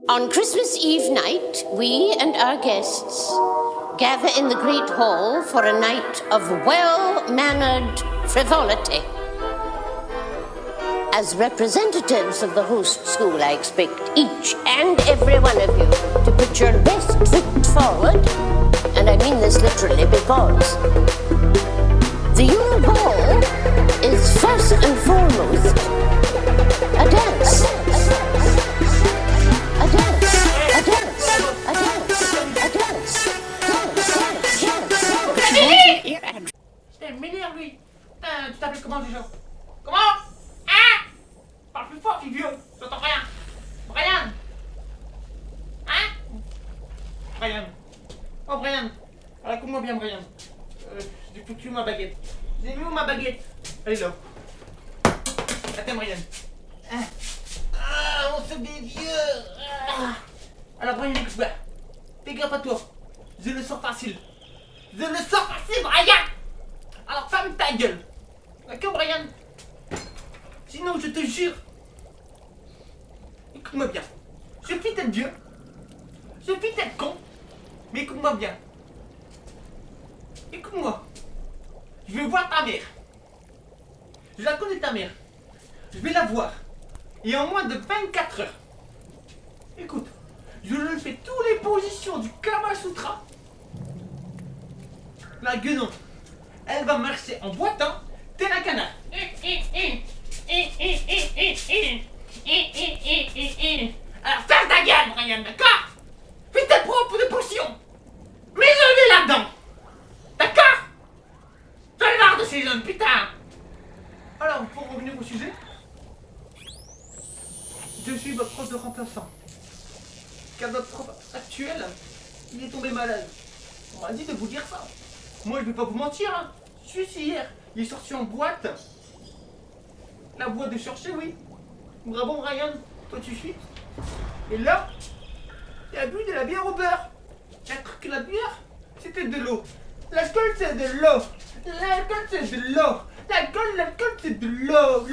On Christmas Eve night, we and our guests gather in the Great Hall for a night of well-mannered frivolity. As representatives of the host school, I expect each and every one of you to put your best foot forward, and I mean this literally because the Yule Ball is first and foremost a dance. A dance. A dance. A dance. A dance. Putain, m'énerve lui. Putain, tu t'appelles comment déjà? Comment? Hein? Parle plus fort, fille vieux. J'entends rien. Brian. Hein? Brian. Oh, Brian. Alors, écoute-moi bien, Brian. J'ai foutu ma baguette. J'ai mis où ma baguette? Elle est là. Attends, Brian. Hein? Ah, on se des vieux. Ah. Alors, Brian, écoute-moi. Fais gaffe à toi. Je le sors facile. Je le sors facile, Brian. Alors, ferme ta gueule. D'accord, Brian? Sinon, je te jure. Écoute-moi bien. Je puis être vieux. Je puis être con. Mais écoute-moi bien. Écoute-moi. Je vais voir ta mère. Je la connais, ta mère. Je vais la voir. Et en moins de 24 heures. Écoute. Je lui fais toutes les positions du Kama Sutra. La guenon. Elle va marcher en boitant. T'es la canard. Alors ferme ta gueule, Brian, d'accord? Fais tes propres potions. Mets-le là-dedans. D'accord? J'en ai marre de ces jeunes, putain. Alors, pour revenir au sujet, je suis votre prof de remplaçant. Car notre prof actuel, il est tombé malade. On m'a dit de vous dire ça. Moi, je vais pas vous mentir, hein. Juste hier, il est sorti en boîte. La boîte de chercher, oui. Bravo, Ryan. Toi, tu suis. Et là, il a bu de la bière au beurre. Il a cru que la bière, c'était de l'eau. L'alcool, c'est de l'eau. L'alcool, c'est de l'eau. L'alcool, c'est de l'eau.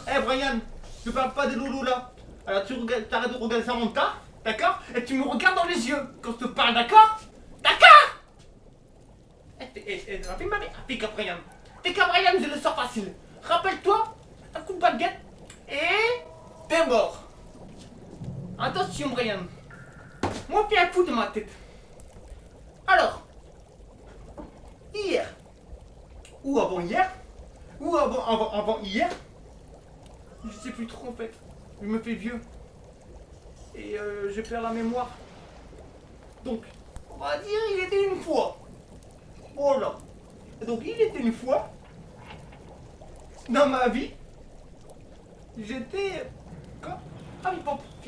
Eh, Brian, je parle pas de l'eau là. Alors, t'arrêtes de regarder ça en tas, d'accord? Et tu me regardes dans les yeux quand je te parle, d'accord? D'accord? Fais ma mère. Fais qu'à Brian. Fais qu'à Brian, je le sors facile. Rappelle-toi, un coup de baguette et t'es mort. Attention, Brian. Moi, fais un coup de ma tête. Alors, hier, ou avant-hier, ou avant hier, je sais plus trop en fait. Je me fais vieux. Et je perds la mémoire. Donc, on va dire, il était une fois. Voilà. Et donc, il était une fois, dans ma vie, j'étais... Quoi? Ah, il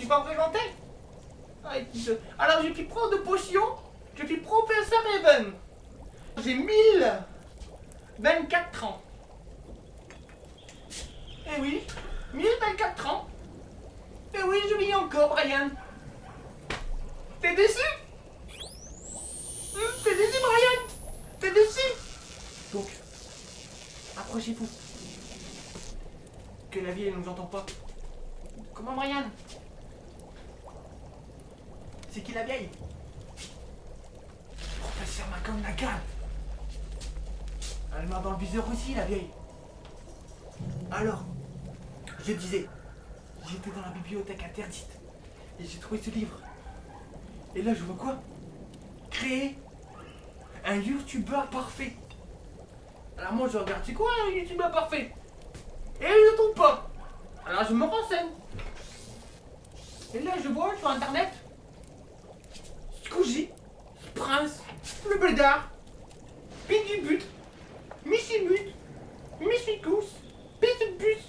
va me présenter. Alors, je suis prof de potion, je suis professeur Even. J'ai 1024 ans. Eh oui, 1024 ans. Eh oui, je vis encore, Brian. T'es déçu? T'es déçu, Brian? T'es déçu? Donc, approchez-vous. Que la vie, elle nous entend pas. Comment, Brian? C'est qui la vieille? Professeur McGonagall. Elle m'a dans le viseur aussi, la vieille. Alors, je disais, j'étais dans la bibliothèque interdite et j'ai trouvé ce livre. Et là, je vois quoi? Créer un youtubeur parfait. Alors moi, je regarde, c'est quoi un youtubeur parfait? Et je ne trouve pas. Alors je me renseigne. Et là, je vois sur internet Squeezie, Prince, le Blédard, Piggy Missy Missicous, Pissibus,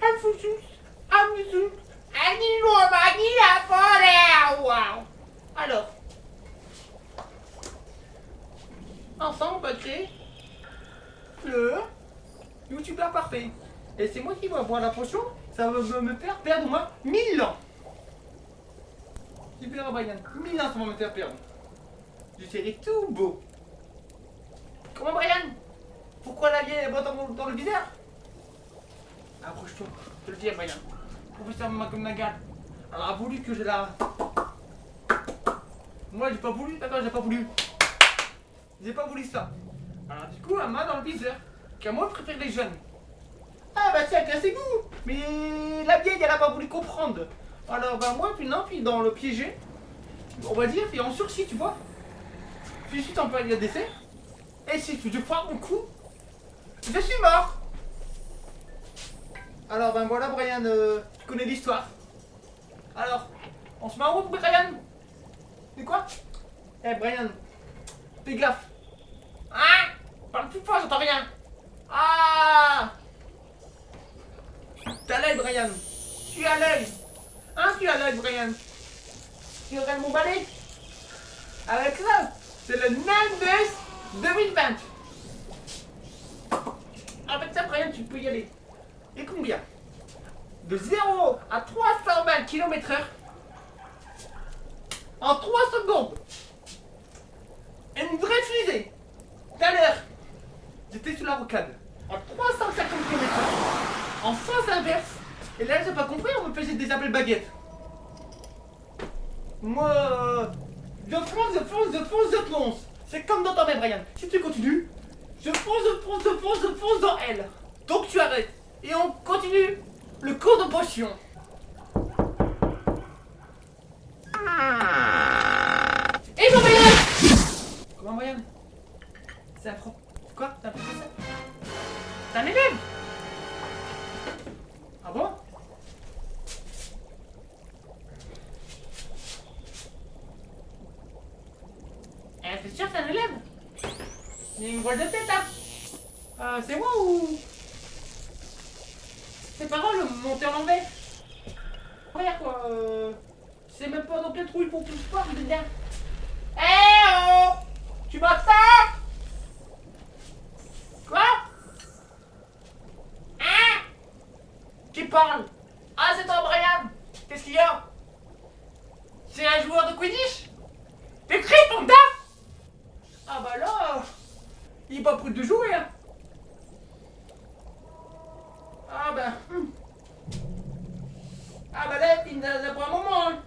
Alfousus, Amusou, Anilo Magila Forêt. Waouh! Alors, ensemble, on va créer le youtubeur parfait. Et c'est moi qui vais boire la potion, ça va me faire perdre moi 1000 ans. Super, Brian, 1000 ans ça va me faire perdre. Je serai tout beau. Comment, Brian? Pourquoi la vieille est dans le viseur? Approche-toi, je te le dis, Brian. Professeur McGonagall, Elle a voulu que je la... Moi j'ai pas voulu, d'accord, j'ai pas voulu. J'ai pas voulu ça. Alors du coup, elle m'a dans le viseur. Car moi je préfère les jeunes. Ah bah tiens, cassez-vous. Mais la vieille elle a pas voulu comprendre. Alors bah moi puis non, puis dans le piégé, on va dire, puis en sursis tu vois. Puis je suis en période d'essai. Et si je foire mon coup, je suis mort. Alors ben voilà Brian, tu connais l'histoire. Alors, on se met en route Brian. C'est quoi? Eh Brian, fais gaffe. Hein? Parle plus fort, j'entends rien. Ah! T'as l'œil Brian. Tu as l'œil. Hein, tu as l'œil Brian. Tu regardes mon balai? Avec ça, c'est le 9 2020. Avec ça Brian, tu peux y aller. Et combien? De 0 à 320 km/h en 3 secondes. Une vraie fusée. Tout à l'heure, j'étais sur la rocade en 350 km/h en sens inverse. Et là, j'ai pas compris, on me faisait des appels baguettes. Moi, je fonce. C'est comme dans ton main, Brian. Si tu continues, je fonce dans elle. Donc tu arrêtes. Et on continue le cours de potion. Et mon Brian! Comment Brian? C'est un pro... Quoi? C'est un professeur? C'est un élève? Ah bon? C'est sûr que c'est un élève? Il y a une voile de tête là. C'est moi ou... Ses parents le montaient en l'envers. Frère quoi, c'est même pas dans quel trou il faut tout sport, il bien. Eh oh! Tu m'entends? Quoi? Hein? Qui parle? Ah c'est toi Brian. Qu'est-ce qu'il y a? C'est un joueur de Quidditch? T'écris ton tas? Ah bah là, il est pas prêt de jouer hein. Ah bah... Ah bah là, il n'a pas un moment hein.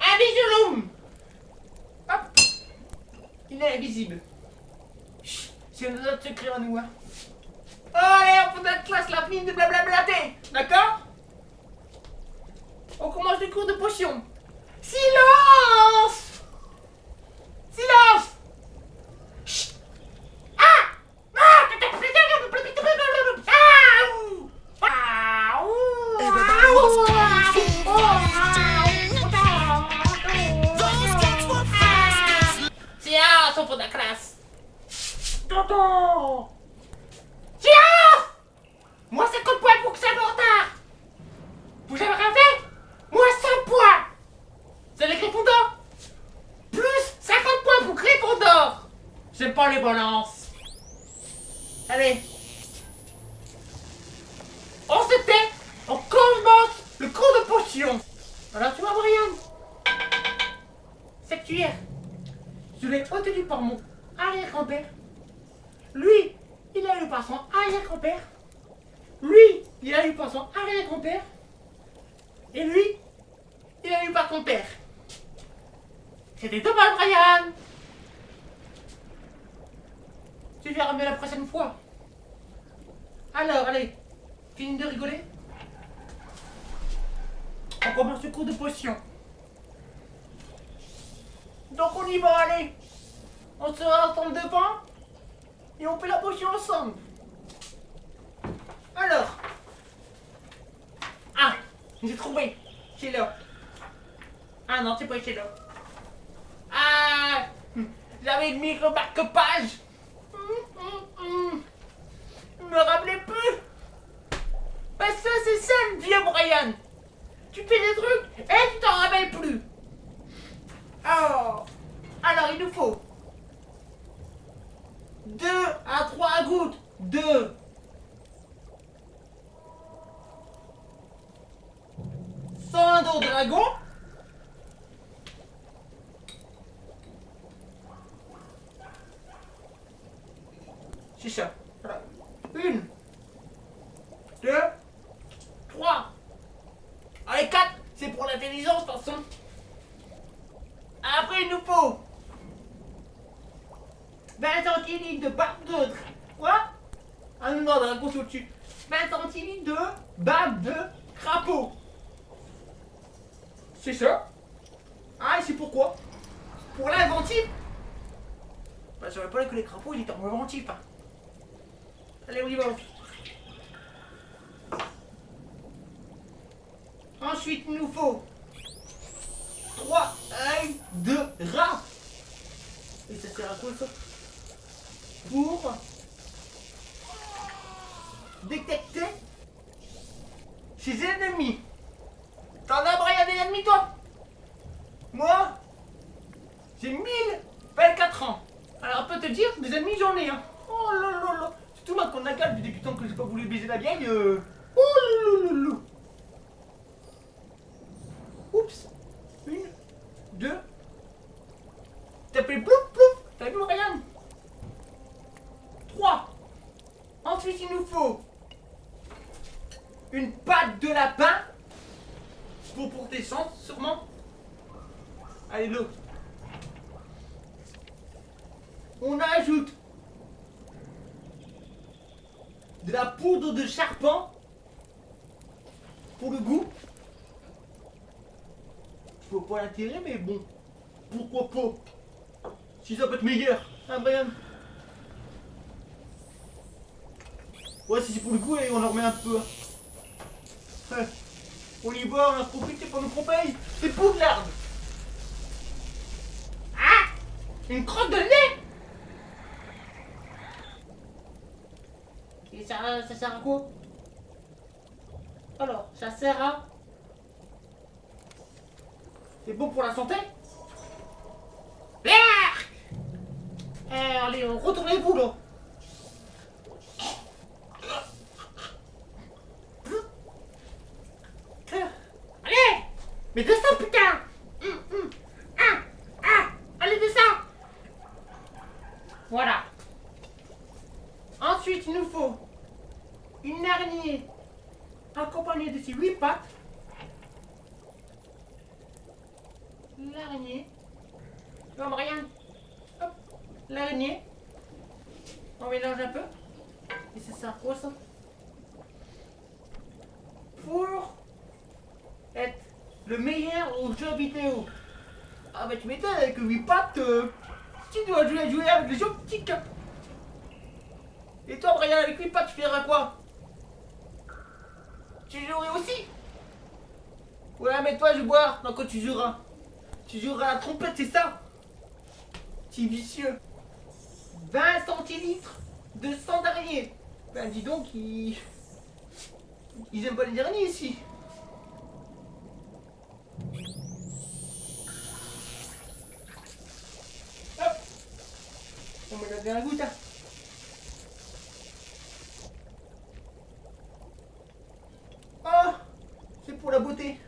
Invisible. Hop. Il est invisible. Chut, c'est notre secret à nous hein. Oh allez, on fait notre classe la fine de blablablater. D'accord? On commence le cours de potion. Silence! Silence! Chut! Ah! Silence au fond de la classe. Tonton! Silence! Moi 50 points pour que ça me retard. Vous avez rien fait? Moi 100 points. C'est les Gryffondors. Plus 50 points pour Gryffondor. J'aime pas les balances. Allez. On se tait. On commence le cours de potion. Alors tu vois Brian, c'est que hier, je l'ai obtenu par mon arrière-grand-père. Lui, il a eu par son arrière-grand-père. Lui, il a eu par son arrière-grand-père. Et lui, il a eu par ton père. C'était dommage, Brian. Tu verras mieux la prochaine fois. Alors, allez, fini de rigoler. On commence le cours de potion. Donc on y va, allez. On se rassemble devant et on fait la potion ensemble. Alors. Ah, j'ai trouvé. C'est là. Ah non, c'est pas chez là. Ah, j'avais mis le marque-page. Je me rappelais plus. Parce que c'est ça le vieux Brian. Tu fais des trucs et tu t'en rappelles plus. Oh. Alors il nous faut 2 à 3 gouttes de sang d'eau dragon. C'est ça. Voilà. 1, centilitres de barbe de... Quoi? Ah non, non, dragon, c'est au-dessus. 20 centilitres de barbe de crapaud. C'est ça? Ah, et c'est pourquoi? Pour l'inventif? Bah, ça veut pas dire que les crapauds, ils étaient inventifs. Hein. Allez, on y va. Ensuite, il nous faut 3 œils de rat. Et ça sert à quoi ça? Pour détecter ses ennemis. T'en as, Brian, des ennemis, toi? Moi, j'ai 1024 ans. Alors, on peut te dire, des ennemis, j'en ai, hein. Oh là là là. C'est tout ma con de la gueule, depuis tant que j'ai pas voulu baiser la vieille. Oh là là là. Oups. 1, 2. T'as fait plouf plouf. T'as vu, Ryan? 3. Ensuite, il nous faut une patte de lapin pour descendre, sûrement. Allez, l'autre. On ajoute de la poudre de charpent pour le goût. Je vois pas l'intérêt, mais bon, pourquoi pas? Si ça peut être meilleur, hein, Brian? Ouais, si c'est pour le goût, et on en remet un peu. Ouais. On y va, on en profite, c'est pas nous qu'on paye. C'est pour de l'herbe. Ah! Une crotte de nez! Et ça sert à quoi? Alors, ça sert à... C'est bon pour la santé? Allez, retournez-vous là. Allez! Mais descends, putain! Allez, descends! Voilà. Ensuite, il nous faut une araignée accompagnée de ses 8 pattes. L'araignée. Tu vois, Brian? Hop, l'araignée. On mélange un peu. Et c'est ça, quoi ça? Pour être le meilleur au jeu vidéo. Ah bah tu m'étonnes, avec 8 pattes, tu dois jouer avec les jeux optiques. Et toi, Brian, avec 8 pattes, tu feras quoi? Tu jouerais aussi? Ouais, mais toi, je bois. Non, quand tu joueras. Tu joueras à la trompette, c'est ça? Petit vicieux. 20 centilitres de sang d'araignée. Ben dis donc, ils aiment pas les araignées ici. Hop. On me donne un goût, ça. Oh, c'est pour la beauté.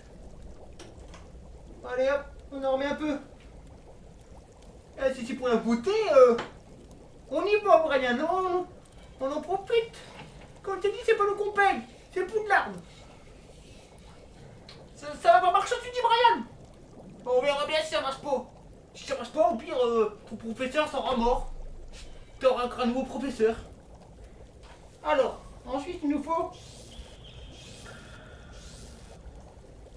Allez hop, on en remet un peu. Eh, si c'est pour la beauté, on y va, Brian. On en profite. Comme je t'ai dit, c'est pas nous qu'on paye. C'est pour de l'arbre. Ça va pas marcher, tu dis, Brian? Bon, on verra bien si ça marche pas. Si ça marche pas, au pire, ton professeur sera mort. T'auras un nouveau professeur. Alors, ensuite, il nous faut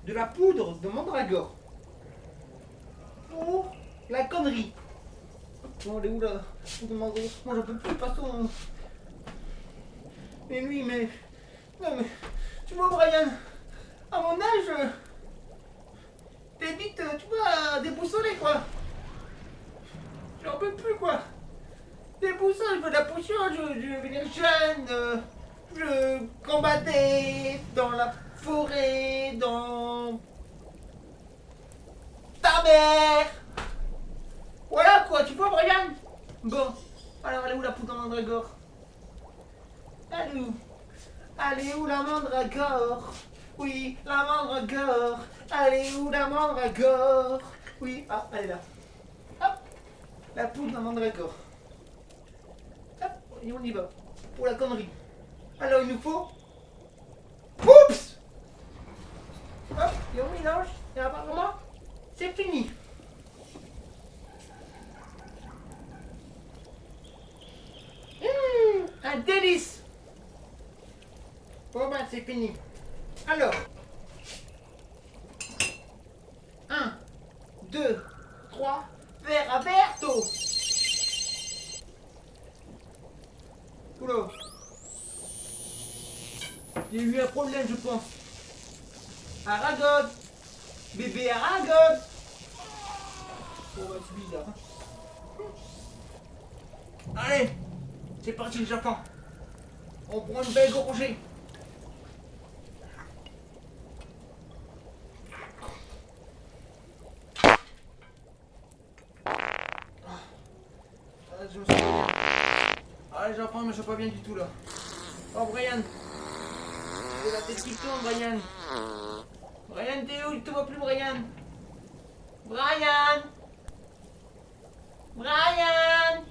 de la poudre de mandragore. Pour la connerie. Bon, elle est où là? Moi j'en peux plus, passons. Mais lui, mais. Non, mais. Tu vois, Brian, à mon âge. T'es vite, tu vois, déboussolé quoi. J'en peux plus quoi. Déboussolé, je veux de la potion, je veux devenir jeune. Je combattais dans la forêt, dans. Ta mère! Voilà quoi, tu vois, Brian? Bon, alors elle est où la poudre de mandragore? Elle est où? Elle est où la mandragore? Oui, la mandragore. Elle est où la mandragore? Oui, ah, elle est là. Hop, la poudre de mandragore. Hop, et on y va. Pour la connerie. Alors il nous faut. Oups! Hop, et on mélange. Et apparemment, c'est fini. Bon bah c'est fini. Alors. 1, 2, 3, vers Alberto. Oula. Il y a eu un problème, je pense. Aragog. Bébé Aragog. Oh bah c'est bizarre. Allez, c'est parti les enfants. On prend une belle gorgée. Je me sens pas bien. Ah les enfants, je me sens pas bien du tout là. Oh Brian. J'ai la tête qui tourne Brian. Brian t'es où? Je te vois plus Brian. Brian. Brian.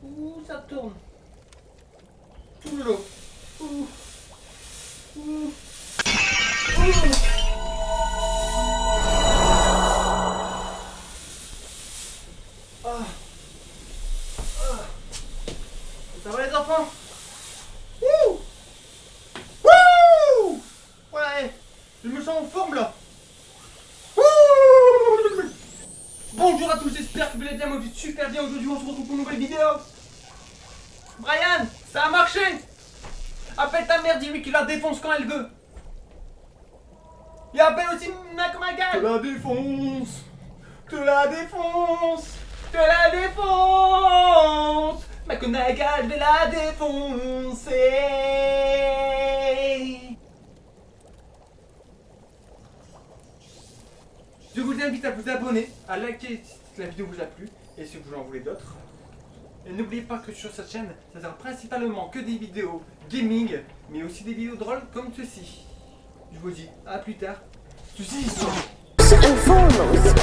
Ouh ça tourne. Tout le lot. Ouh. Ouh. Ouh. Ah. Ça va les enfants? Wouh! Wouh! Ouais, je me sens en forme là. Wouh! Bonjour à tous, j'espère que vous allez bien, moi je suis super bien. Aujourd'hui on se retrouve pour une nouvelle vidéo. Brian, ça a marché. Appelle ta mère, dis-lui qu'il la défonce quand elle veut. Et appelle aussi Macmagal. Te la défonce. Te la défonce. Te la défonce. McGonagall de la défoncer. Je vous invite à vous abonner, à liker si la vidéo vous a plu et si vous en voulez d'autres. Et n'oubliez pas que sur cette chaîne, ça sera principalement que des vidéos gaming, mais aussi des vidéos drôles comme ceci. Je vous dis à plus tard. Ceci And foremost,